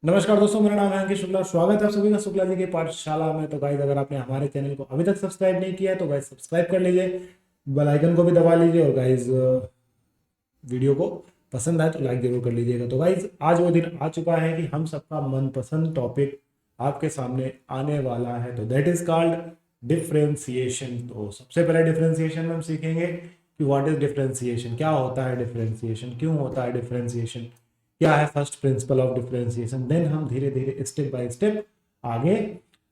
नमस्कार दोस्तों, मेरा नाम है अंकित शुक्ला और स्वागत है आप सभी का शुक्ला जी की पाठशाला में। तो गाइस, अगर आपने हमारे चैनल को अभी तक सब्सक्राइब नहीं किया है तो गाइस सब्सक्राइब कर लीजिए, बेल आइकन को भी दबा लीजिए और गाइस वीडियो को पसंद आए तो लाइक जरूर कर लीजिएगा। तो गाइस, आज वो दिन आ चुका है कि हम सबका मनपसंद टॉपिक आपके सामने आने वाला है, तो दैट इज कॉल्ड डिफरेंशिएशन। तो सबसे पहले डिफरेंशिएशन में हम सीखेंगे कि व्हाट इज डिफरेंशिएशन, क्या होता है डिफरेंशिएशन, क्यों होता है डिफरेंशिएशन, क्या है first principle of differentiation. Then हम धीरे धीरे स्टेप बाय स्टेप आगे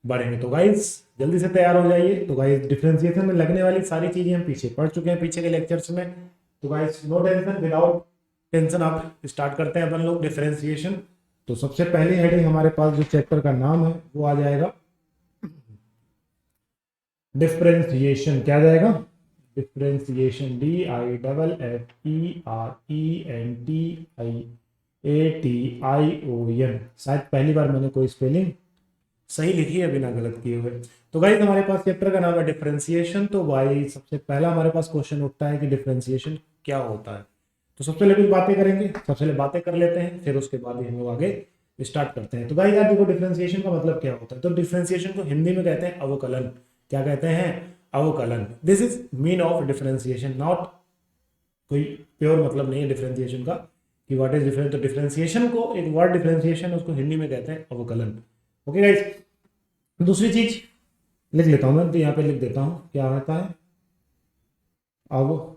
बढ़ेंगे। तो गाइस जल्दी से तैयार हो जाइए। तो गाइस डिफरेंशिएशन में लगने वाली सारी चीजें हम पीछे पढ़ चुके हैं पीछे के लेक्चर्स में। तो guys no tension, without tension आप स्टार्ट करते हैं अपन लोग डिफरेंशिएशन। तो सबसे पहली हेडिंग हमारे पास जो चैप्टर का नाम है वो आ जाएगा डिफरेंशिएशन। क्या आ जाएगा? Differentiation, DIFFERENTIATION। शायद पहली बार मैंने कोई स्पेलिंग सही लिखी है बिना गलत किए हुए। तो गाइस हमारे पास चैप्टर का नाम है डिफरेंशिएशन। तो भाई सबसे पहला हमारे पास क्वेश्चन उठता है कि डिफरेंशिएशन क्या होता है। तो सबसे पहले कुछ बातें करेंगे, सबसे पहले बातें कर लेते हैं, फिर उसके बाद ही हम लोग आगे स्टार्ट करते हैं। तो गाइस यार देखो, डिफरेंशिएशन का मतलब क्या होता है। तो डिफरेंशिएशन को हिंदी में कहते हैं अवकलन। क्या कहते हैं? अवकलन। This is mean of differentiation, not कोई प्योर मतलब नहीं है डिफरेंशिएशन का कि व्हाट इज डिफरेंस। तो डिफरेंशिएशन को एक वर्ड डिफरेंशिएशन उसको हिंदी में कहते हैं अवकलन। ओके गाइस, दूसरी चीज लिख लेता हूं मैं, तो यहाँ पे लिख देता हूं क्या होता है अवकलन।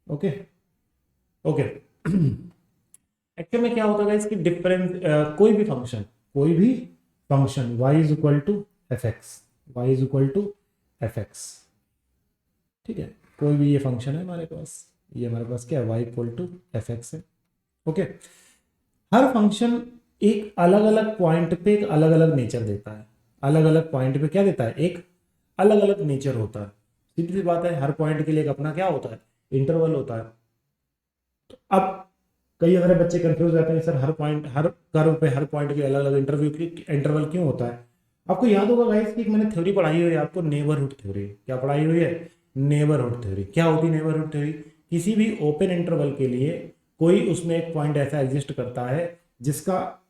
Okay okay. एक्चुअल में क्या होता है इसकी डिफरेंस, कोई भी function y is equal to f x, y is equal to f x. ठीक है, कोई भी ये फंक्शन है हमारे पास, ये हमारे पास क्या है, y equal to f x है। ओके, हर फंक्शन एक अलग अलग पॉइंट पे एक अलग अलग नेचर देता है। अलग अलग पॉइंट पे क्या देता है? एक अलग अलग नेचर होता है। सीधी सी बात है, हर पॉइंट के लिए एक अपना क्या होता है, इंटरवल होता है। तो अब कई सारे बच्चे कंफ्यूज रहते हैं, सर हर पॉइंट, हर कर्व पे हर पॉइंट के अलग अलग इंटरवल क्यों होता है। आपको याद होगा गाइस कि मैंने थ्योरी पढ़ाई हुई है आपको, नेबरहुड थ्योरी। क्या पढ़ाई हुई है? Neighbourhood theory. क्या होती है नेबरहुड थ्योरी? किसी भी ओपन इंटरवल के लिए कोई उसमें एक पॉइंट ऐसा एग्जिस्ट करता है जिसका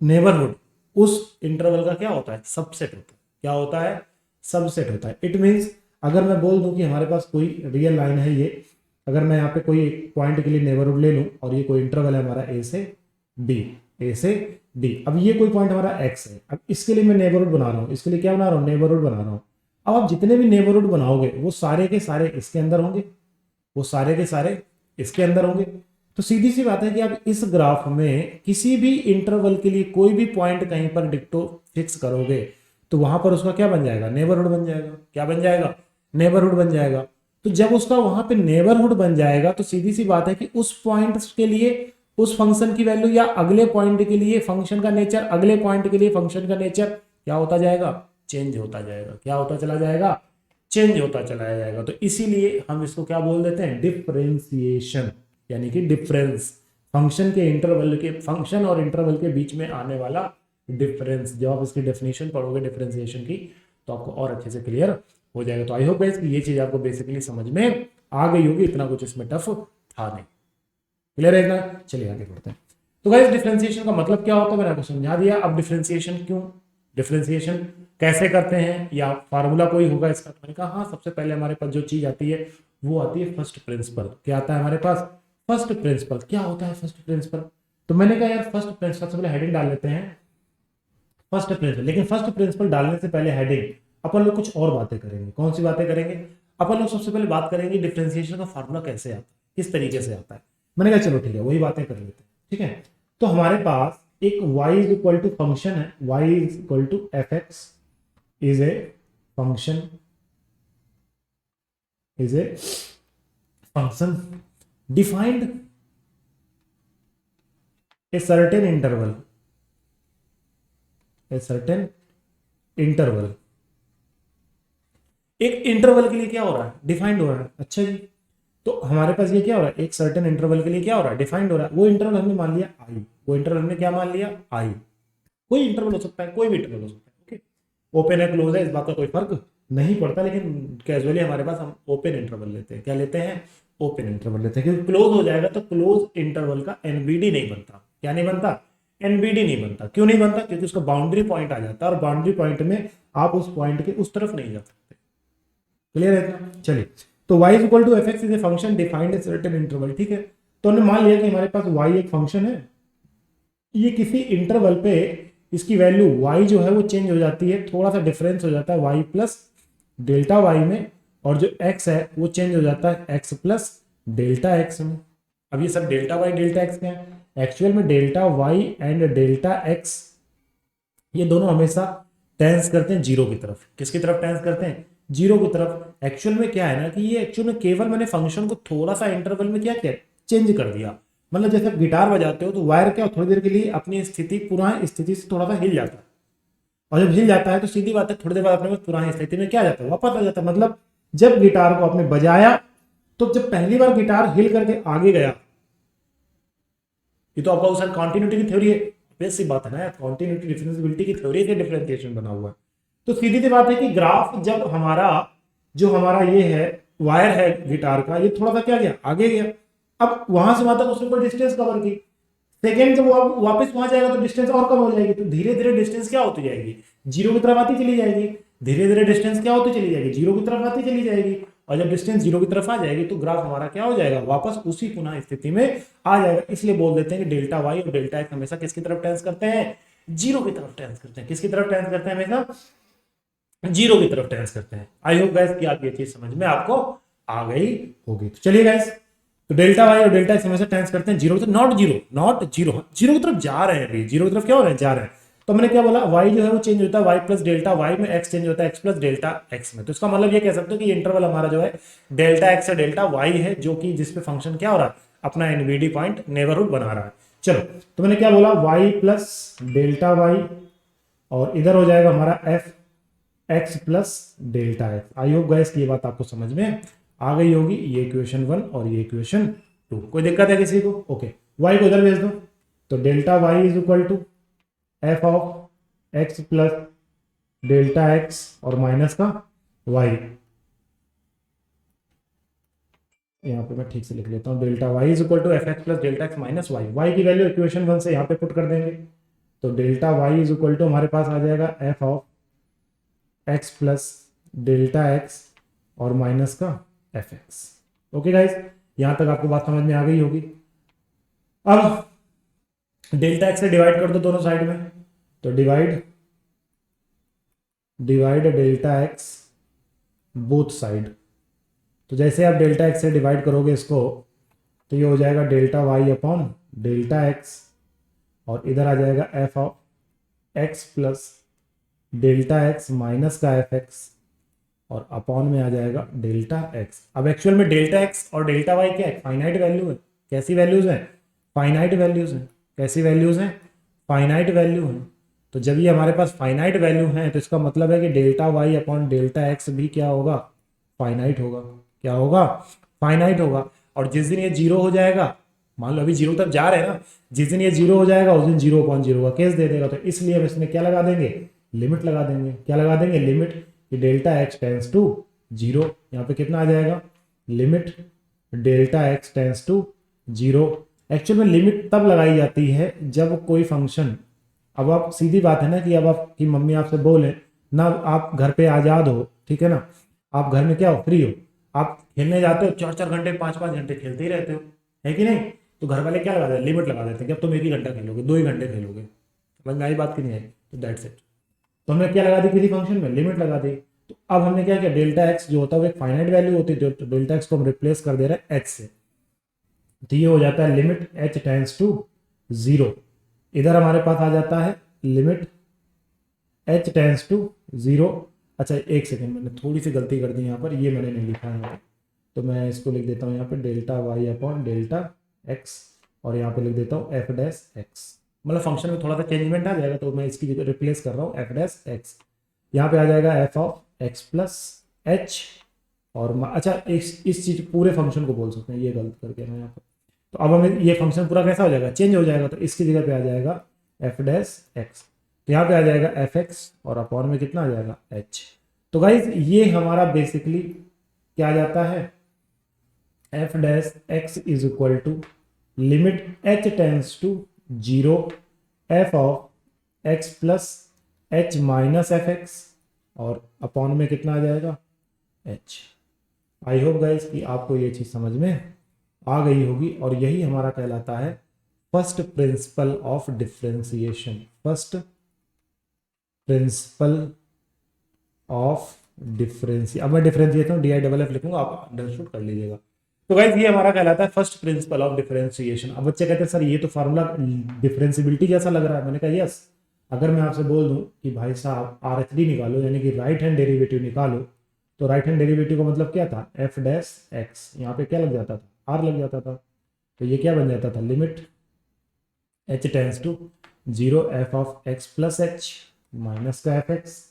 नेबरहुड उस इंटरवल का क्या होता है, सबसेट होता है। क्या होता है? सबसेट होता है। इट मीन्स अगर मैं बोल दूं कि हमारे पास कोई रियल लाइन है ये, अगर मैं यहाँ पे कोई पॉइंट के लिए नेबरहुड ले लूं और ये कोई इंटरवल है हमारा ए से बी, ए से बी, अब ये कोई पॉइंट हमारा एक्स है, अब इसके लिए मैं नेबरहुड बना रहा हूँ, इसके लिए क्या बना रहा हूँ, नेबरहुड बना रहा हूँ। अब आप जितने भी नेबरहुड बनाओगे वो सारे के सारे इसके अंदर होंगे, वो सारे के सारे इसके अंदर होंगे। तो सीधी सी बात है कि आप इस ग्राफ में किसी भी इंटरवल के लिए कोई भी पॉइंट कहीं पर डिक्टो फिक्स करोगे तो वहां पर उसका क्या बन जाएगा, नेबरहुड बन जाएगा। क्या बन जाएगा? नेबरहुड बन जाएगा। तो जब उसका वहां पे नेबरहुड बन जाएगा तो सीधी सी बात है कि उस पॉइंट के लिए उस फंक्शन की वैल्यू या अगले पॉइंट के लिए फंक्शन का नेचर, अगले पॉइंट के लिए फंक्शन का नेचर क्या होता जाएगा, चेंज होता जाएगा। क्या होता चला जाएगा? चेंज होता चला जाएगा। तो इसीलिए हम इसको क्या बोल देते हैं, डिफरेंशिएशन, यानी कि डिफरेंस, फंक्शन के इंटरवल के, फंक्शन और इंटरवल के बीच में आने वाला डिफरेंस। जब आप इसकी डेफिनेशन पढ़ोगे डिफरेंशिएशन की तो आपको और अच्छे से क्लियर हो जाएगा। तो आई होप गाइस कि ये चीज आपको बेसिकली समझ में आ गई होगी, इतना कुछ इसमें टफ था नहीं। क्लियर है इतना? चलिए आगे बढ़ते हैं। तो गाइस डिफरेंशिएशन का मतलब क्या होता है मैंने आपको समझा दिया। अब डिफरेंशिएशन क्यों, डिफरेंशिएशन कैसे करते हैं, या फार्मूला कोई होगा इसका, तो मैंने कहा हाँ, सबसे पहले हमारे पास जो चीज आती है वो आती है फर्स्ट प्रिंसिपल। क्या आता है हमारे पास? First principle. क्या होता है फर्स्ट प्रिंसिपल? तो मैंने कहा यार फर्स्ट प्रिंसिपल से पहले हेडिंग डाल लेते हैं फर्स्ट प्रिंसिपल। लेकिन फर्स्ट प्रिंसिपल डालने से पहले हेडिंग अपन लोग कुछ और बातें करेंगे। कौन सी बातें करेंगे? अपन लोग सबसे पहले बात करेंगे डिफरेंशिएशन का फार्मूला कैसे आता है, किस तरीके से आता है। मैंने कहा चलो ठीक है, वही बातें कर लेते हैं। ठीक है, तो हमारे पास एक y is equal to function है, y is equal to f x is a function, is a function defined a certain interval, a certain interval. एक इंटरवल के लिए क्या हो रहा है, डिफाइंड हो रहा है। अच्छा जी, तो हमारे पास ये क्या हो रहा है, एक सर्टेन इंटरवल के लिए क्या हो रहा है, डिफाइंड हो रहा है। वो इंटरवल हमने मान लिया आई, वो इंटरवल हमने क्या मान लिया, आई। कोई इंटरवल हो सकता है, कोई भी इंटरवल हो सकता है। ओके, ओपन है क्लोज है इस बात का कोई फर्क नहीं पड़ता, लेकिन कैजुअली हमारे पास हम ओपन इंटरवल लेते हैं। क्या लेते हैं? ओपन इंटरवल लेते हैं, क्योंकि क्लोज हो जाएगा तो क्लोज इंटरवल का एनबीडी नहीं बनता। क्या नहीं बनता, एनबीडी नहीं बनता। क्यों नहीं बनता? क्योंकि उसका बाउंड्री पॉइंट आ जाता है और बाउंड्री पॉइंट में आप उस पॉइंट के उस तरफ नहीं जा सकते। क्लियर है इतना? चलिए, तो y is equal to f x is a function defined a certain interval. ठीक है, तो हमने मान लिया कि हमारे पास y एक फंक्शन है, ये किसी इंटरवल पे इसकी वैल्यू y जो है वो चेंज हो जाती है, थोड़ा सा डिफरेंस हो जाता है y प्लस डेल्टा y में, और जो x है वो चेंज हो जाता है x प्लस डेल्टा x में। अब ये सब डेल्टा y डेल्टा x क्या है? एक्चुअल में delta y and delta x ये दोनों हमेशा टेंस करते हैं जीरो की तरफ। किसकी तरफ टेंस करते हैं? जीरो की तरफ। एक्चुअल में क्या है ना कि ये एक्चुअल में केवल मैंने फंक्शन को थोड़ा सा इंटरवल में क्या किया, चेंज कर दिया। मतलब जैसे आप गिटार बजाते हो तो वायर क्या थोड़ी देर के लिए अपनी स्थिति पुरानी स्थिति से थोड़ा सा हिल जाता है, और जब हिल जाता है तो सीधी बात है थोड़ी देर बाद अपने पुरानी स्थिति में क्या जाता है, वापस आ जाता है। मतलब जब गिटार को आपने बजाया तो जब पहली बार गिटार हिल करके आगे गया, ये तो आपका उस कॉन्टिन्यूटी की थ्योरी है, बेसिक सी बात है ना, कॉन्टिन्यूटी डिफरेंशिएबिलिटी की थ्योरी से डिफरेंशिएशन बना हुआ है। तो सीधी सी बात है कि ग्राफ जब हमारा जो हमारा ये है वायर है गिटार का, ये थोड़ा सा क्या गया, आगे गया। अब वहां से वहां तक उसने कोई डिस्टेंस कवर की, सेकेंड जब वो वापस वहां जाएगा तो डिस्टेंस और कम हो जाएगी, तो धीरे धीरे डिस्टेंस क्या होती जाएगी, जीरो की तरफ आती चली जाएगी। धीरे धीरे डिस्टेंस क्या होती चली जाएगी, जीरो की तरफ आती चली जाएगी। और जब डिस्टेंस जीरो की तरफ आ जाएगी तो ग्राफ हमारा क्या हो जाएगा, वापस उसी पुनः स्थिति में आ जाएगा। इसलिए बोल देते हैं कि डेल्टा वाई और डेल्टा एक्स हमेशा किसकी तरफ टेंस करते हैं, जीरो की तरफ टेंस करते हैं। किसकी तरफ टेंस करते हैं? हमेशा जीरो की तरफ टेंस करते हैं। आई होप गाइस कि आप ये चीज समझ में आपको आ गई होगी। तो चलिए गाइस, तो डेल्टा वाई और डेल्टा एक्स हमेशा टेंस करते हैं जीरो की तरफ, not zero, not zero, zero की तरफ जा रहे हैं अभी, जीरो की तरफ क्या हो रहे हैं, जा रहे हैं। तो मैंने क्या बोला, y जो है वो चेंज होता है y प्लस डेल्टा y में, x चेंज होता है x प्लस डेल्टा x में। तो इसका मतलब ये कह सकते हो कि इंटरवल हमारा जो है डेल्टा x से डेल्टा y है, जो कि जिसपे फंक्शन क्या हो रहा है, अपना एनवीडी पॉइंट नेबरहुड बना रहा है। चलो, तो मैंने क्या बोला, y प्लस डेल्टा y, और इधर हो जाएगा हमारा f x plus delta x। I hope guys की ये बात आपको समझ में आ गई होगी। ये इक्वेशन 1 और ये इक्वेशन 2। कोई दिक्कत है किसी को? ओके, y को इधर भेज दो, तो delta y is equal to f of x plus delta x और माइनस का y। यहाँ पे मैं ठीक से लिख लेता हूँ, delta y is equal to f x plus delta x minus y. y की वैल्यू इक्वेशन 1 से यहाँ पे पुट कर देंगे, तो delta y is equal to हमारे पास आ जाएगा f of x plus delta x और माइनस का एफ एक्स। ओके गाइस, यहाँ तक आपको बात समझ में आ गई होगी। अब डेल्टा एक्स से डिवाइड कर दो दोनों साइड में, तो divide delta x both side. तो जैसे आप डेल्टा एक्स से डिवाइड करोगे इसको, तो ये हो जाएगा delta y upon delta x, और इधर आ जाएगा f of x plus delta x minus का एफ एक्स, और अपॉन में आ जाएगा डेल्टा एक्स। अब एक्चुअल में डेल्टा एक्स और डेल्टा वाई क्या है, फाइनाइट वैल्यू है। कैसी वैल्यूज हैं, फाइनाइट वैल्यूज हैं। कैसी वैल्यूज हैं, फाइनाइट वैल्यू हैं। तो जब ये हमारे पास फाइनाइट वैल्यू हैं, तो इसका मतलब है कि delta y upon delta x भी क्या होगा, फाइनाइट होगा। क्या होगा, फाइनाइट होगा। और जिस दिन ये जीरो हो जाएगा, मान लो अभी जीरो तक जा रहे हैं ना, जिस दिन ये जीरो हो जाएगा उस दिन जीरो अपॉन जीरो का केस दे देगा। तो इसलिए हम इसमें क्या लगा देंगे, लिमिट लगा देंगे। क्या लगा देंगे, लिमिट, कि delta x tends to zero. यहाँ पे कितना आ जाएगा, limit delta x tends to zero. Actual में लिमिट तब लगाई जाती है जब कोई फंक्शन, अब आप सीधी बात है ना कि अब आपकी मम्मी आपसे बोले ना, आप घर पे आज़ाद हो, ठीक है ना, आप घर में क्या हो, फ्री हो, आप खेलने जाते हो, 4-4 घंटे 5-5 घंटे खेलते ही रहते हो, है कि नहीं। तो घर वाले क्या लगा देते हैं, लिमिट लगा देते हैं कि अब तुम 1 ही घंटा खेलोगे, 2 ही घंटे खेलोगे। समझ में आई बात की नहीं आई? तो दैट्स इट। तो हमने क्या लगा दी, किसी फंक्शन में लिमिट लगा दी। तो अब हमने क्या किया, डेल्टा एक्स जो होता है वो एक फाइनाइट वैल्यू होती है, तो डेल्टा एक्स को हम रिप्लेस कर दे रहे हैं एच से। तो ये हो जाता है limit H tends to zero. इधर हमारे पास आ जाता है limit H tends to zero. अच्छा एक सेकेंड, मैंने थोड़ी सी गलती कर दी यहाँ पर, ये मैंने नहीं लिखा है यहाँ पर, तो मैं इसको लिख देता हूँ यहाँ पे delta y upon delta x, और यहाँ पे लिख देता हूँ एफ डैश एक्स। मतलब फंक्शन में थोड़ा सा चेंजमेंट आ जाएगा, तो मैं इसकी जगह रिप्लेस कर रहा हूँ एफ डैश एक्स। यहाँ पे आ जाएगा f of x plus H, और अच्छा इस चीज पूरे फंक्शन को बोल सकते हैं, ये गलत करके मैं यहाँ पर। तो अब हमें ये फंक्शन पूरा कैसा हो जाएगा, चेंज हो जाएगा। तो इसकी जगह पे आ जाएगा एफ डैश एक्स, तो यहाँ पे आ जाएगा एफ एक्स, और अपॉन में कितना आ जाएगा, एच। तो गाइज ये हमारा बेसिकली क्या आ जाता है, f dash x is equal to limit H tends to zero f of x plus h minus f x, और अपॉन में कितना आ जाएगा एच। आई होप गाइस कि आपको ये चीज़ समझ में आ गई होगी, और यही हमारा कहलाता है first principle of differentiation. First principle of differentiation, अब मैं डिफरेंशिएट हूँ डी आई डबल एफ लिखूंगा, आप अंडरस्टूड कर लीजिएगा। तो गाइस ये हमारा कहलाता है फर्स्ट प्रिंसिपल ऑफ डिफरेंशिएशन। अब बच्चे कहते हैं सर ये तो फार्मूला डिफरेंशिबिलिटी जैसा लग रहा है। मैंने कहा यस, अगर मैं आपसे बोल दूं कि भाई साहब आर एच डी निकालो, यानी कि राइट हैंड डेरिवेटिव निकालो, तो राइट हैंड डेरिवेटिव का मतलब क्या था, एफ डैश एक्स, यहाँ पे क्या लग जाता था, आर लग जाता था। तो ये क्या बन जाता था, limit H tends to zero f of x plus h minus का एफ एक्स,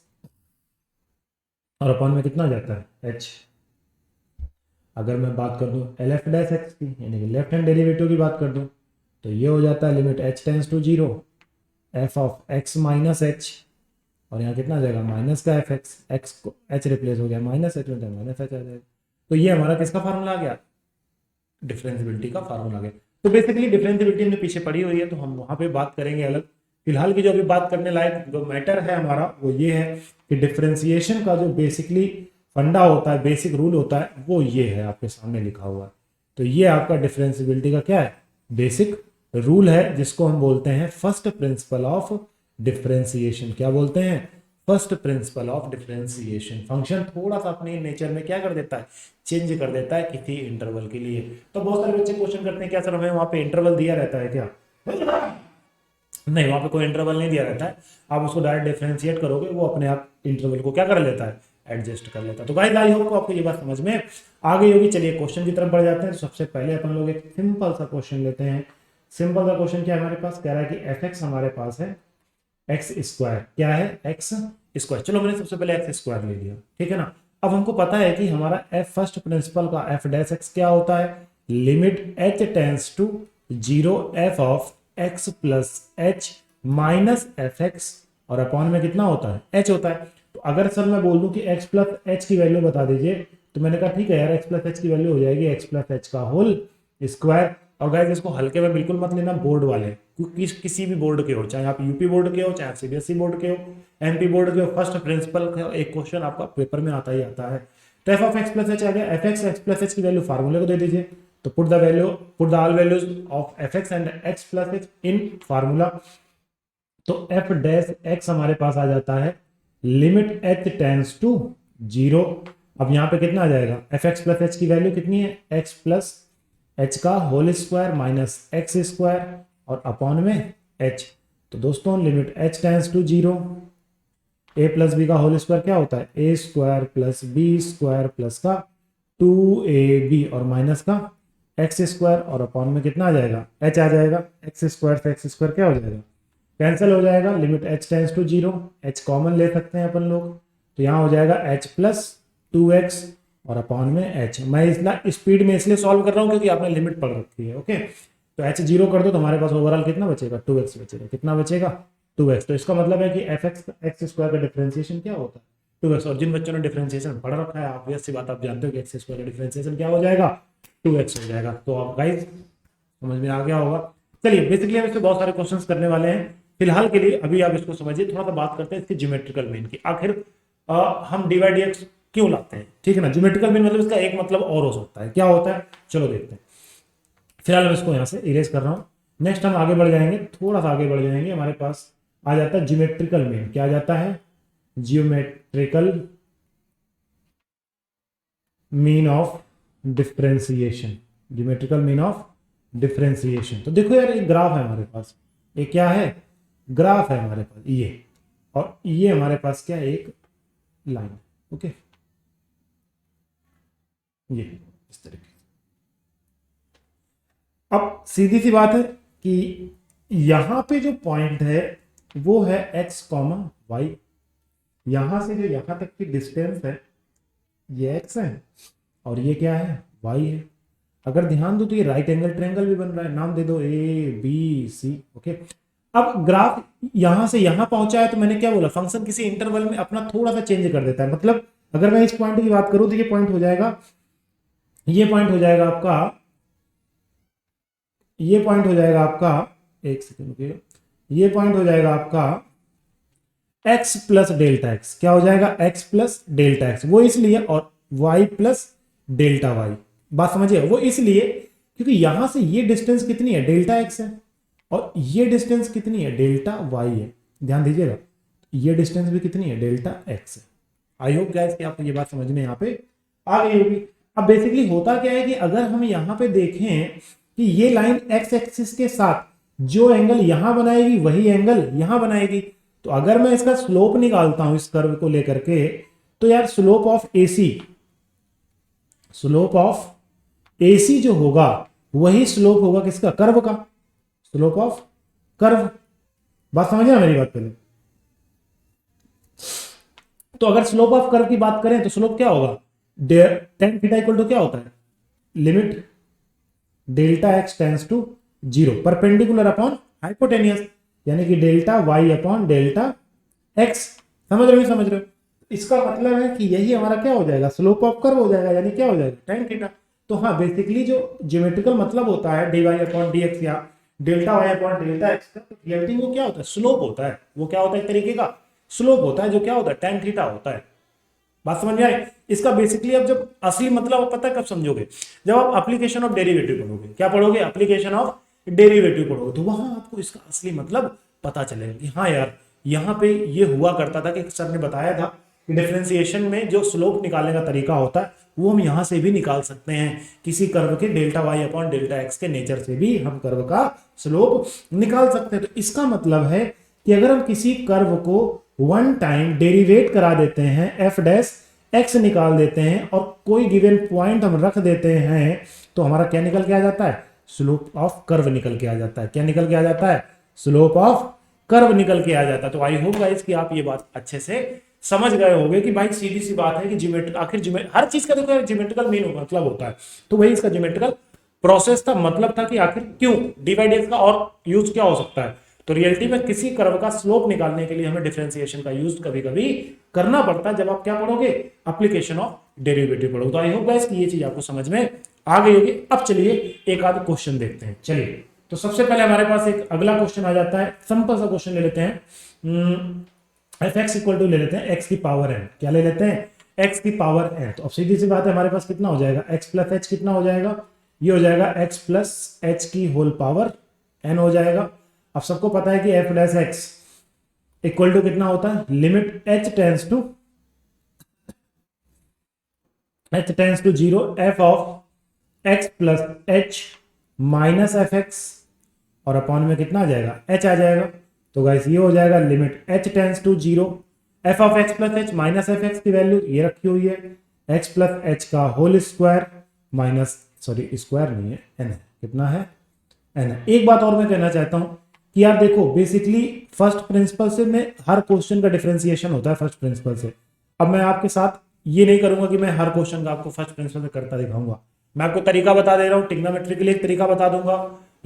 और अपॉन में कितना जाता है एच। अगर मैं बात कर दूं एल एफ डैश एक्स की, यानी कि लेफ्ट हैंड डेरिवेटिव की बात कर दूं, तो ये हो जाता है limit H tends to zero f of x minus h, और यहाँ कितना आ जाएगा माइनस का एफ एक्स, एक्स को एच रिप्लेस हो गया माइनस एच में, माइनस एच आ जाएगा। तो ये हमारा किसका फार्मूला आ गया, डिफरेंशिबिलिटी का फार्मूला आ गया। तो बेसिकली डिफरेंशिबिलिटी हमने पीछे पड़ी हुई है, तो हम वहां पे बात करेंगे अलग। फिलहाल की जो अभी बात करने लायक जो मैटर है हमारा वो ये है कि डिफरेंशिएशन का जो बेसिकली फंडा होता है, बेसिक रूल होता है, वो ये है आपके सामने लिखा हुआ है। तो ये आपका डिफरेंशिबिलिटी का क्या है, बेसिक रूल है, जिसको हम बोलते हैं फर्स्ट प्रिंसिपल ऑफ डिफरेंशिएशन। क्या बोलते हैं, first principle of differentiation. Function थोड़ा सा अपने नेचर में क्या कर देता है, चेंज कर देता है किसी इंटरवल के लिए। तो बहुत सारे बच्चे क्वेश्चन करते हैं क्या सर हमें वहां पे इंटरवल दिया रहता है क्या, नहीं वहां पे कोई इंटरवल नहीं दिया रहता है। आप उसको डायरेक्ट डिफरेंशिएट करोगे, वो अपने आप इंटरवल को क्या कर लेता है, एडजस्ट कर लेता है। तो गाइस आई होप को आपको ये बात समझ में आ गई होगी। चलिए क्वेश्चन की तरफ बढ़ जाते हैं। तो सबसे पहले अपन लोग एक सिंपल सा क्वेश्चन लेते हैं। सिंपल सा क्वेश्चन क्या है हमारे पास, कह रहा है कि एफ एक्स हमारे पास है एक्स स्क्वायर, क्या है एक्स स्क्वायर। चलो मैंने सबसे पहले एक्स स्क्वायर ले लिया, ठीक है ना। अब हमको पता है कि हमारा एफ फर्स्ट प्रिंसिपल का एफ डैश एक्स क्या होता है, limit H tends to zero f of x plus h minus f x, और अपॉन में कितना होता है एच होता है। तो अगर सर मैं बोल दूं कि एक्स प्लस एच की वैल्यू बता दीजिए, तो मैंने कहा ठीक है यार, एक्स प्लस एच की वैल्यू हो जाएगी एक्स प्लस एच का होल स्क्वायर। और गाइस इसको हल्के में बिल्कुल मत लेना, बोर्ड वाले किसी भी बोर्ड के हो, चाहे आप यूपी बोर्ड के हो, चाहे आप सीबीएसई बोर्ड के हो, एमपी बोर्ड के हो, फर्स्ट प्रिंसिपल का एक क्वेश्चन आपका पेपर में आता ही आता है। तो F of x plus H आ गया, F x X plus H की वैल्यू फार्मूले को दे दीजिए। तो put the all values of F X and X plus H in formula. तो एफ डैश एक्स हमारे पास आ जाता है limit H tends to zero. अब यहाँ पे कितना आ जाएगा, एफ एक्स प्लस एच की वैल्यू कितनी है, एक्स प्लस एच का whole square minus X square, और अपॉन में एच। तो दोस्तों limit H tends to zero, A plus B का होल स्क्वायर क्या होता है, A square plus B square plus का 2ab, और माइनस का एक्स स्क्वायर, और अपॉन में कितना आ जाएगा एच आ जाएगा। एक्स स्क्वायर से एक्स स्क्वायर क्या हो जाएगा, कैंसिल हो जाएगा। Limit H tends to zero, h common ले सकते हैं अपन लोग, तो यहाँ हो जाएगा एच प्लस 2x और अपॉन में एच। मैं इतना स्पीड में इसलिए सॉल्व कर रहा हूँ क्योंकि आपने लिमिट पढ़ रखी है, ओके। तो एच जीरो कर दो तो हमारे पास ओवरऑल कितना बचेगा, 2x बचेगा। कितना बचेगा, 2x। तो इसका मतलब है कि एफ एक्स स्क्वायर का डिफरेंशिएशन क्या होता है, 2x। और जिन बच्चों ने डिफरेंशिएशन पढ़ रखा है, ऑब्वियस सी बात आप जानते हो कि एक्स स्क्वायर का डिफरेंशिएशन क्या हो जाएगा, 2x हो जाएगा। तो आप गाइस समझ में आ गया होगा। चलिए बेसिकली हम इससे बहुत सारे क्वेश्चंस करने वाले हैं। फिलहाल के लिए अभी आप इसको समझिए, थोड़ा सा बात करते हैं इसकी ज्योमेट्रिकल मीन की। आखिर हम डी बाई डी एक्स क्यों लाते हैं, ठीक है ना। ज्योमेट्रिकल मीन मतलब इसका एक मतलब और हो सकता है, क्या होता है चलो देखते हैं। फिलहाल मैं इसको यहां से इरेज कर रहा हूं। नेक्स्ट हम आगे बढ़ जाएंगे, थोड़ा सा आगे बढ़ जाएंगे, हमारे पास आ जाता है ज्योमेट्रिकल मीन। क्या आ जाता है, geometrical mean of differentiation. Geometrical mean of differentiation. तो देखो यार एक ग्राफ है हमारे पास, एक क्या है, ग्राफ है हमारे पास ये, और ये हमारे पास क्या है, एक लाइन, ओके। ये इस तरीके से। अब सीधी सी बात है कि यहां पे जो पॉइंट है वो है x कॉमा वाई। यहां से जो यहां तक की डिस्टेंस है ये x है, और ये क्या है, y है। अगर ध्यान दो तो ये राइट एंगल ट्रायंगल भी बन रहा है, नाम दे दो ABC, ओके। अब ग्राफ यहां से यहां पहुंचा है, तो मैंने क्या बोला, फंक्शन किसी इंटरवल में अपना थोड़ा सा चेंज कर देता है। मतलब अगर मैं इस पॉइंट की बात करूं तो ये पॉइंट हो जाएगा, ये पॉइंट हो जाएगा आपका, ये पॉइंट हो जाएगा आपका एक सेकेंड रुकिएगा, ये पॉइंट हो जाएगा आपका x प्लस डेल्टा एक्स। क्या हो जाएगा? x plus delta x. वो इसलिए, और y प्लस डेल्टा वाई। बात समझिए, वो इसलिए क्योंकि यहां से ये डिस्टेंस कितनी है? डेल्टा एक्स है, और ये डिस्टेंस कितनी है? डेल्टा वाई है। ध्यान दीजिएगा, ये डिस्टेंस भी कितनी है? डेल्टा एक्स है। आई होप गाइस कि आपको ये बात समझ में यहाँ पे आ गई होगी। अब बेसिकली होता क्या है कि अगर हम यहाँ पे देखें कि ये लाइन एक्स एक्सिस के साथ जो एंगल यहां बनाएगी वही एंगल यहां बनाएगी, तो अगर मैं इसका स्लोप निकालता हूं इस कर्व को लेकर के, तो यार slope of AC, slope of AC जो होगा वही स्लोप होगा किसका? कर्व का। Slope of curve. बात समझिए मेरी बात पहले। तो अगर स्लोप ऑफ कर्व की बात करें तो स्लोप क्या होगा? tan थीटा इक्वल टू क्या होता है? Limit delta x tends to 0 perpendicular upon hypotenuse, यानी कि delta y upon delta x. समझ रहे हो? समझ रहे हो? इसका मतलब है कि यही हमारा क्या हो जाएगा? स्लोप ऑफ कर्व हो जाएगा, यानी क्या हो जाएगा? tan theta. तो हाँ, बेसिकली जो ज्योमेट्रिकल मतलब होता है dy अपॉन dx या delta y upon delta x का, तो रियलिटी वो क्या होता है? स्लोप होता है। वो क्या होता है? एक तरीके का स्लोप होता है, जो क्या होता है? tan थीटा होता है। बात समझ में आई? इसका बेसिकली अब जब असली मतलब आप पता है कब समझोगे? जब आप एप्लीकेशन ऑफ डेरिवेटिव पढ़ोगे। क्या पढ़ोगे? एप्लीकेशन ऑफ डेरिवेटिव पढ़ोगे, तो वहां आपको इसका असली मतलब पता चलेगा कि हाँ यार, यहाँ पे ये हुआ करता था कि सर ने बताया था कि डिफरेंशिएशन में जो स्लोप निकालने का तरीका होता है वो हम यहां से भी निकाल सकते हैं। किसी कर्व के delta y upon delta x के नेचर से भी हम कर्व का स्लोप निकाल सकते हैं। तो इसका मतलब है कि अगर हम किसी कर्व को वन टाइम डेरिवेट करा देते हैं, एफ डैश एक्स निकाल देते हैं और कोई गिवन पॉइंट हम रख देते हैं, तो हमारा क्या निकल के आ जाता है? स्लोप ऑफ कर्व निकल के आ जाता है। क्या निकल के आ जाता है? स्लोप ऑफ कर्व निकल के आ जाता है। तो आई होप गाइस कि आप ये बात अच्छे से समझ गए होंगे कि भाई सीधी सी बात है कि ज्योमेट्री, आखिर हर चीज का देखो ज्योमेट्रिकल मीन मतलब होता है, तो वही इसका ज्योमेट्रिकल प्रोसेस था, मतलब था कि आखिर क्यों डिवाइडेड का और यूज क्या हो सकता है। तो रियलिटी में किसी कर्व का स्लोप निकालने के लिए हमें डिफरेंशिएशन का यूज कभी कभी करना पड़ता है, जब आप क्या पढ़ोगे? एप्लीकेशन ऑफ डेरिवेटिव पढ़ोगे। तो आई होप गाइस कि ये चीज आपको समझ में आ गई होगी। अब चलिए एक आध क्वेश्चन देखते हैं। चलिए, तो सबसे पहले हमारे पास एक अगला क्वेश्चन आ जाता है। सिंपल सा क्वेश्चन ले लेते हैं। एफ एक्स इक्वल टू ले लेते हैं एक्स की पावर एन। क्या ले लेते हैं? एक्स की पावर एन। तो अब सीधी सी बात है, हमारे पास कितना हो जाएगा? एक्स प्लस एच कितना हो जाएगा? ये हो जाएगा एक्स प्लस एच की होल पावर एन हो जाएगा। अब सबको पता है कि f dash x equal to कितना होता है? Limit H tends to 0 f of x plus h minus f x, और अपॉन में कितना आ जाएगा? एच आ जाएगा। तो गाइस ये हो जाएगा limit H tends to 0 f of x plus h minus f x की वैल्यू ये रखी हुई है, एक्स प्लस एच का whole square minus, sorry square नहीं है, एन है। कितना है? एन है। एक बात और मैं कहना चाहता हूं कि यार देखो, बेसिकली फर्स्ट प्रिंसिपल से मैं हर क्वेश्चन का डिफरेंशिएशन होता है फर्स्ट प्रिंसिपल से। अब मैं आपके साथ ये नहीं करूंगा कि मैं हर क्वेश्चन का आपको फर्स्ट प्रिंसिपल से करता दिखाऊंगा। मैं आपको तरीका बता दे रहा हूँ। ट्रिग्नोमेट्री के लिए एक तरीका बता दूंगा,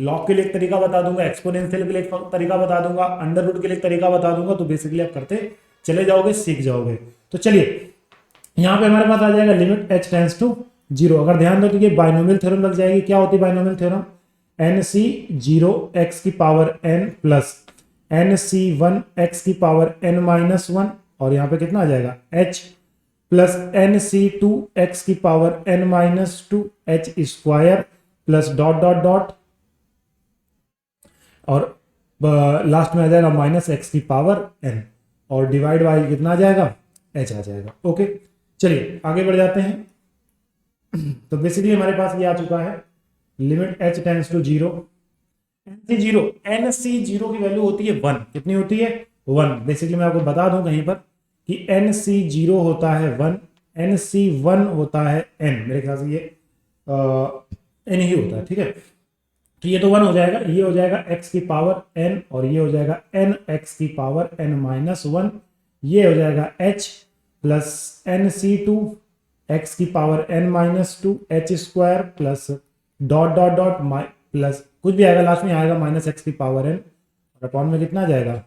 लॉग के लिए एक तरीका बता दूंगा, एक्सपोनेंशियल के लिए एक तरीका बता दूंगा, अंडर रूट के लिए एक तरीका बता दूंगा। तो बेसिकली आप करते चले जाओगे, सीख जाओगे। तो चलिए, यहाँ पे हमारे पास आ जाएगा लिमिट एच टेंस टू 0। अगर ध्यान दो तो ये बाइनोमियल थ्योरम लग जाएगी। क्या होती है बाइनोमियल थ्योरम? एन सी 0 एक्स की power N plus N C 1 X की पावर एन माइनस 1, और यहाँ पे कितना आ जाएगा? H plus N C 2 X की power N minus 2 H square plus dot dot dot, और लास्ट में आ जाएगा माइनस एक्स की पावर एन, और डिवाइड बाई कितना आ जाएगा? एच आ जाएगा। ओके, चलिए आगे बढ़ जाते हैं। तो बेसिकली हमारे पास ये आ चुका है limit H tends to 0 n सी 0 की वैल्यू होती है 1। कितनी होती है? 1। बेसिकली मैं आपको बता दूं कहीं पर कि एन सी 0 होता है 1, एन सी 1 होता है n। मेरे ख्याल से ये n ही होता है, ठीक है। तो ये तो 1 हो जाएगा, ये हो जाएगा x की पावर n, और ये हो जाएगा n x की पावर n माइनस 1, ये हो जाएगा h plus N C 2 X की power n minus 2 H square plus dot dot dot plus कुछ भी आएगा लास्ट में आएगा माइनस एक्स की पावर n, और अपॉन में कितना आ जाएगा?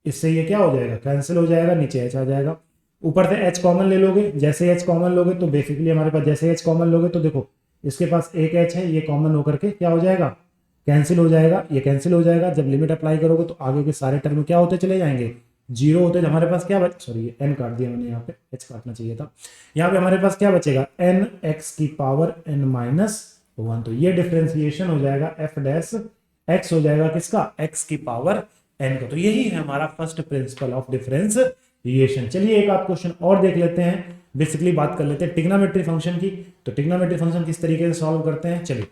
इससे ये क्या हो जाएगा? कैंसिल हो जाएगा, नीचे h आ जाएगा। ऊपर से h कॉमन ले लोगे, जैसे h कॉमन लोगे तो बेसिकली हमारे पास जैसे h कॉमन लोगे तो देखो इसके पास एक h है, ये कॉमन होकर के क्या हो जाएगा? कैंसिल हो जाएगा, ये कैंसिल हो जाएगा। जब लिमिट अप्लाई करोगे तो आगे के सारे टर्म क्या होते चले जाएंगे, जीरो होते। हमारे पास क्या सॉरी एन काट दिया मैंने, यहाँ पे एच काटना चाहिए था। यहाँ पे हमारे पास क्या बचेगा, एन एक्स की पावर एन माइनस वन। तो ये डिफ्रेंसिएशन हो जाएगा एफ डैश एक्स हो जाएगा किसका, एक्स की पावर एन का। तो यही है हमारा फर्स्ट प्रिंसिपल ऑफ डिफरेंशिएशन। चलिए एक आध क्वेश्चन और देख लेते हैं, बेसिकली बात कर लेते हैं ट्रिग्नोमेट्री फंक्शन की। तो ट्रिग्नोमेट्री फंक्शन किस तरीके से सॉल्व करते हैं, चलिए।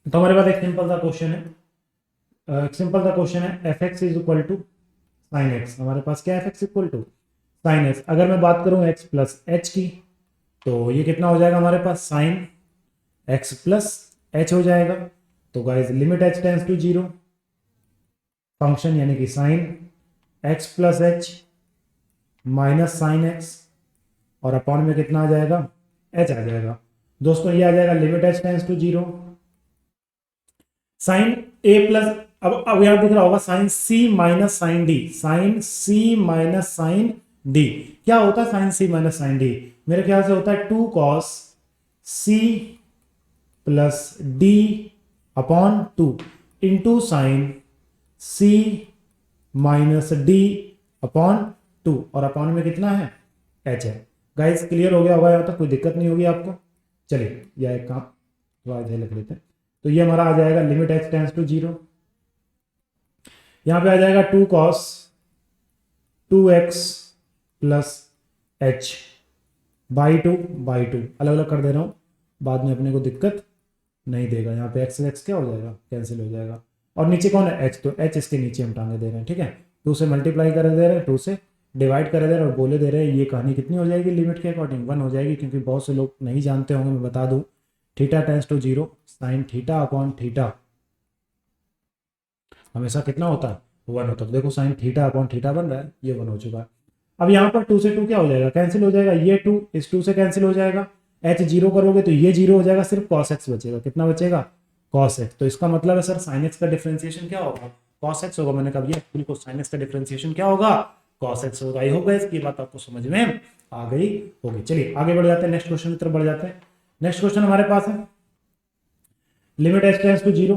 तो हमारे पास एक सिंपल सा क्वेश्चन है, सिंपल सा क्वेश्चन है, f x is equal to sine x. हमारे पास क्या है, f x equal to sine x. अगर मैं बात करूं एक्स प्लस एच की, तो ये कितना हो जाएगा हमारे पास, साइन एक्स प्लस एच हो जाएगा। तो guys limit H tends to zero, function यानी कि sine x plus h minus sine x, और अपॉन में कितना आ जाएगा, एच आ जाएगा। दोस्तों ये आ जाएगा limit H tends to zero, sine A plus, अब यहां दिख रहा होगा sine C minus sine D, sine C minus sine D. क्या होता है sine C minus sine D, मेरे ख्याल से होता है 2 cos C plus D upon 2 into sine C minus D upon 2, और अपॉन में कितना है, एच है। गाइस क्लियर हो गया होगा यहाँ तक, कोई दिक्कत नहीं होगी आपको। चलिए यह एक काम थोड़ा इधर लिख लेते हैं। तो ये हमारा आ जाएगा limit H tends to zero, यहां पे आ जाएगा 2 cos 2x plus h by two, अलग अलग कर दे रहा हूं, बाद में अपने को दिक्कत नहीं देगा। यहाँ पे एक्स एक्स क्या हो जाएगा, कैंसिल हो जाएगा। और नीचे कौन है, एच, तो एच इसके नीचे हम टांगे दे रहे हैं, ठीक है। 2 से मल्टीप्लाई कर दे रहे हैं, 2 से डिवाइड कर दे रहे हैं, और बोले दे रहे हैं ये कहानी कितनी हो जाएगी, लिमिट के अकॉर्डिंग 1 हो जाएगी। क्योंकि बहुत से लोग नहीं जानते होंगे, मैं बता दूं, theta tends to zero, sine theta upon theta हमेशा कितना होता है, 1 होता है। तो देखो साइन थीटा अपॉन थीटा बन रहा है, ये 1 हो चुका है। अब यहाँ पर 2 से 2 क्या हो जाएगा, कैंसिल हो जाएगा, ये 2 इस 2 से कैंसिल हो जाएगा, एच जीरो करोगे तो ये जीरो हो जाएगा, सिर्फ कॉस एक्स बचेगा। कितना बचेगा, कॉस एक्स। तो इसका मतलब है सर साइन एक्स का डिफरेंशिएशन क्या होगा, कॉस एक्स होगा। मैंने कहा ये बिल्कुल साइन एक्स का डिफरेंशिएशन क्या होगा, कॉस एक्स होगा। आई होप इसकी बात आपको समझ में आ गई होगी। चलिए आगे बढ़ जाते हैं, नेक्स्ट क्वेश्चन की तरफ बढ़ जाते हैं। नेक्स्ट क्वेश्चन हमारे पास है limit H tends to zero,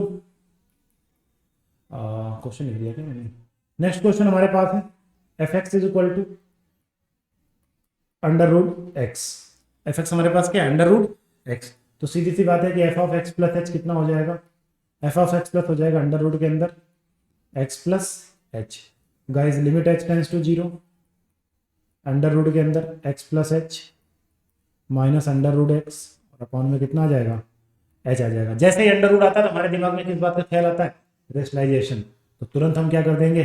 question लिख दिया क्या मैंने। नेक्स्ट क्वेश्चन हमारे पास है f x is equal to under root x. F x हमारे पास क्या है, अंडर रूट एक्स। तो सीधी सी बात है कि F of x plus h कितना हो जाएगा, एफ ऑफ एक्स प्लस हो जाएगा अंडर रूट के अंदर x plus h. Guys limit H tends to zero, under root के अंदर x plus h minus under root x, और अपॉन में कितना आ जाएगा, एच आ जाएगा। जैसे ही अंडर रूट आता है तो हमारे दिमाग में किस बात का ख्याल आता है, रेशनलाइजेशन। तो तुरंत हम क्या कर देंगे,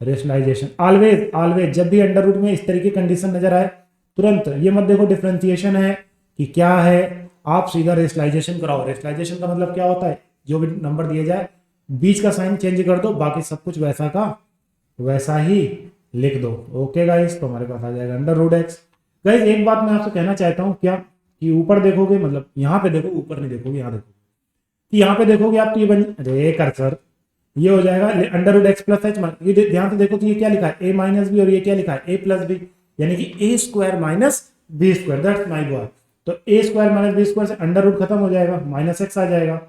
रेशनलाइजेशन। ऑलवेज ऑलवेज जब भी अंडर रूट में इस तरह की कंडीशन नजर आए, तुरंत ये मत देखो डिफरेंशिएशन है कि क्या है, आप सीधा रेशनलाइजेशन कराओ। रेशनलाइजेशन का मतलब क्या होता है, जो भी नंबर दिए जाए बीच का साइन चेंज कर दो, बाकी सब कुछ वैसा का वैसा ही लिख दो। ओके गाइस, तो हमारे पास आ जाएगा अंडर रूट एक्स। गाइस एक बात मैं आपसे कहना चाहता हूँ, क्या कि ऊपर देखोगे, मतलब यहाँ पे देखो, ऊपर नहीं देखोगे, यहाँ देखो कि यहाँ पे देखोगे आप तो ये बन, अरे कर्सर, ये हो जाएगा under root x plus h. ये ध्यान से देखो तो ये क्या लिखा है, ए माइनस बी, और ये क्या लिखा है, ए प्लस बी, यानी कि A square minus B square, that's my boy. तो A square minus B square से अंडर रूट खत्म हो जाएगा, माइनस एक्स आ जाएगा,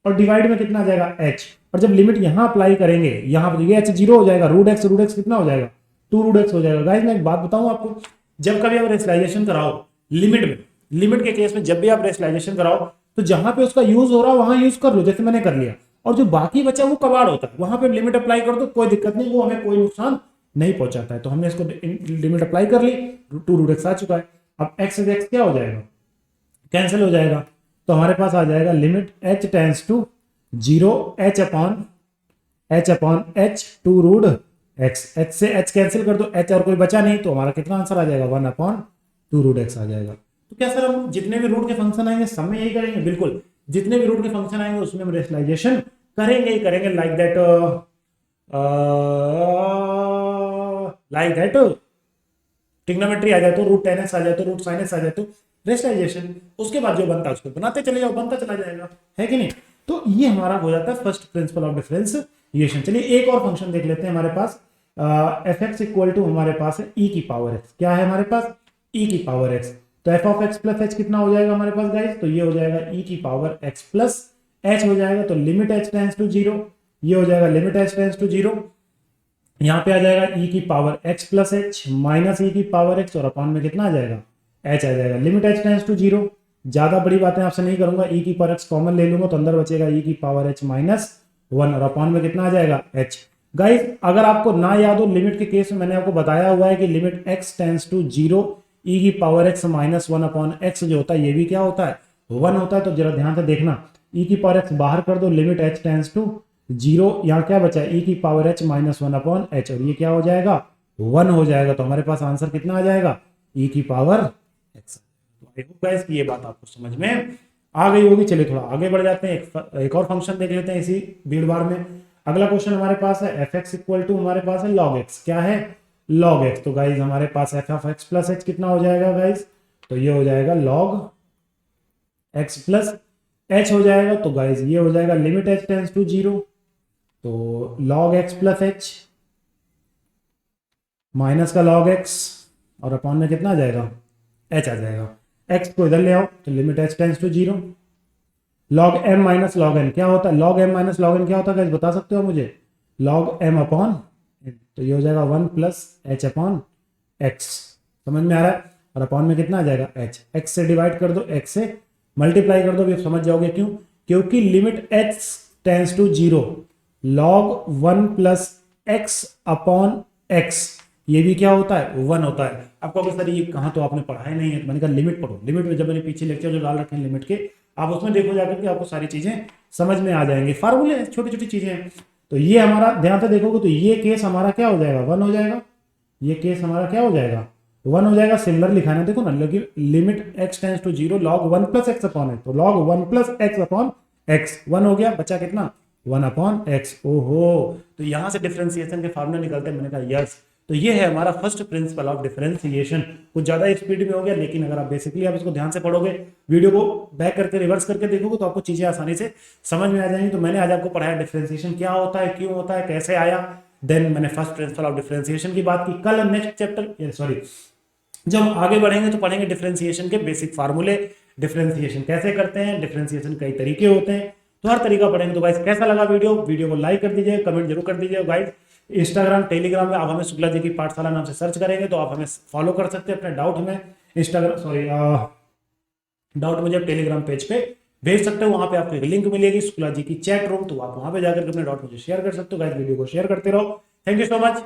और डिवाइड में कितना आ जाएगा, एच। और जब लिमिट यहाँ अप्लाई करेंगे, यहाँ पर ये एच जीरो हो जाएगा, रूट एक्स कितना हो जाएगा, 2 रूट एक्स हो जाएगा। गाइस मैं एक बात बताऊं आपको, जब कभी आप रेशनलाइजेशन कराओ लिमिट में, लिमिट के केस में जब भी आप रेशनलाइजेशन कराओ तो जहां पे उसका यूज हो रहा है वहां यूज कर लो, जैसे मैंने कर लिया। और जो बाकी बचा वो कबाड़ होता है, वहां पे लिमिट अप्लाई कर दो, कोई दिक्कत नहीं, वो हमें कोई नुकसान नहीं पहुंचाता है। तो हमने इसको लिमिट अप्लाई कर ली, 2 रूट एक्स आ चुका है। अब एक्स एक्स क्या हो जाएगा, कैंसिल हो जाएगा। तो हमारे पास आ जाएगा limit H tends to zero, h upon h 2 root x. H से एच कैंसिल कर दो, एच और कोई बचा नहीं, तो हमारा कितना आंसर आ जाएगा, 1/2 रूट एक्स आ जाएगा। तो क्या सर हम जितने भी रूट के फंक्शन आएंगे सब में यही करेंगे, बिल्कुल जितने भी रूट के फंक्शन आएंगे उसमें हम रेशनलाइजेशन करेंगे ही करेंगे, लाइक दैट ट्रिग्नोमेट्री आ जाए तो रूट tan x आ जाए तो रूट sin x आ जाए तो रेशनलाइजेशन, उसके बाद जो बनता है उसको बनाते चले जाओ, बनता चला जाएगा, है कि नहीं। तो ये हमारा हो जाता है फर्स्ट प्रिंसिपल ऑफ डिफरेंशिएशन। चलिए एक और फंक्शन देख लेते हैं हमारे पास, एफ एक्स इक्वल टू हमारे पास है ई की पावर एक्स। क्या है हमारे पास, ई की पावर एक्स। तो F of x plus h कितना हो जाएगा हमारे पास गाइस, तो ये हो जाएगा ई की पावर एक्स प्लस h हो जाएगा तो लिमिट h टेंस टू 0, ये हो जाएगा लिमिट h टेंस टू 0, यहाँ पे आ जाएगा e की power x plus h minus e की पावर x और अपॉन में कितना आ जाएगा h आ जाएगा, लिमिट h टेंस टू 0। ज्यादा बड़ी बातें आपसे नहीं करूंगा, e की पावर x कॉमन ले लूंगा तो अंदर बचेगा e की पावर h माइनस 1 और अपॉन में कितना आ जाएगा h। गाइस अगर आपको ना याद हो लिमिट के केस में मैंने आपको बताया हुआ है कि limit x tends to 0 e की power x minus 1 upon x जो होता है ये भी क्या होता है 1 होता है। तो जरा ध्यान से देखना, e की पावर x बाहर कर दो, लिमिट h टेंस टू 0, यहाँ क्या बचा e की power h minus 1 upon h और ये क्या हो जाएगा 1 हो जाएगा। तो हमारे पास आंसर कितना आ जाएगा e की power x। I hope guys कि ये बात आपको समझ में आ गई होगी। चलिए थोड़ा आगे बढ़ जाते हैं, एक और फंक्शन देख लेते हैं इसी भीड़ भाड़ में। अगला क्वेश्चन हमारे पास है एफ एक्स इक्वल टू हमारे पास है लॉग एक्स, क्या है लॉग एक्स। तो गाइज हमारे पास f of x plus h कितना हो जाएगा गाइज, तो ये हो जाएगा लॉग एक्स प्लस एच हो जाएगा। तो गाइज ये हो जाएगा लिमिट एच टेंस टू 0, तो log x plus h minus का लॉग एक्स और अपॉन में कितना आ जाएगा एच आ जाएगा। एक्स को इधर ले आओ तो limit H tends to 0, log m minus log n क्या होता है, log m minus log n क्या होता है गाइस बता सकते हो मुझे, लॉग एम अपॉन एन, तो ये हो जाएगा 1 प्लस एच अपॉन एक्स, समझ में आ रहा है। और अपॉन में कितना आ जाएगा एच, एक्स से डिवाइड कर दो, एक्स से मल्टीप्लाई कर दो, भी समझ जाओगे क्यों, क्योंकि limit H tends to 0 log 1 plus x upon x ये भी क्या होता है 1 होता है। आपको अगर सर ये कहाँ तो आपने पढ़ा ही नहीं है, तो मैंने कहा लिमिट पढ़ो, लिमिट में जब मैंने पीछे लेक्चर जो डाल रखे हैं लिमिट के आप उसमें देखो जाकर के आपको सारी चीजें समझ में आ जाएंगी, फार्मूले छोटी छोटी चीजें हैं। तो ये हमारा ध्यान से देखोगे तो ये केस हमारा क्या हो जाएगा 1 हो जाएगा, ये केस हमारा क्या हो जाएगा 1 हो जाएगा। सिमिलर लिखा है देखो ना, limit x tends to 0 log 1 plus x upon x, तो log 1 plus x upon x 1 हो गया, बचा कितना 1 अपॉन एक्स। ओहो, तो यहां से डिफरेंशिएशन के फार्मूले निकलते हैं। मैंने कहा यस, तो ये है हमारा फर्स्ट प्रिंसिपल ऑफ डिफरेंशिएशन। कुछ ज्यादा स्पीड में हो गया, लेकिन अगर आप बेसिकली आप इसको ध्यान से पढ़ोगे, वीडियो को बैक करके रिवर्स करके देखोगे तो आपको चीजें आसानी से समझ में आ जाएंगी। तो मैंने आज आपको पढ़ाया डिफरेंशिएशन क्या होता है, क्यों होता है, कैसे आया, देन मैंने फर्स्ट प्रिंसिपल ऑफ डिफरेंशिएशन की बात की। कल नेक्स्ट चैप्टर सॉरी जब हम आगे बढ़ेंगे तो पढ़ेंगे डिफरेंशिएशन के बेसिक फार्मूले, डिफरेंशिएशन कैसे करते हैं, डिफरेंशिएशन कई तरीके होते हैं, तो हर तरीका पढ़ेंगे। तो गाइस कैसा लगा वीडियो को लाइक कर दीजिए, कमेंट जरूर कर दीजिए। गाइस इंस्टाग्राम टेलीग्राम में आप हमें शुक्ला जी की पाठशाला नाम से सर्च करेंगे तो आप हमें फॉलो कर सकते हैं। अपने डाउट हमें डाउट मुझे टेलीग्राम पेज पे भेज सकते हो, वहां पे आपको एक लिंक मिलेगी शुक्ला जी की चैट रूम, तो आप वहां पे जाकर के अपने डाउट मुझे शेयर कर सकते हो। गाइस वीडियो को शेयर करते रहो। Thank you so much.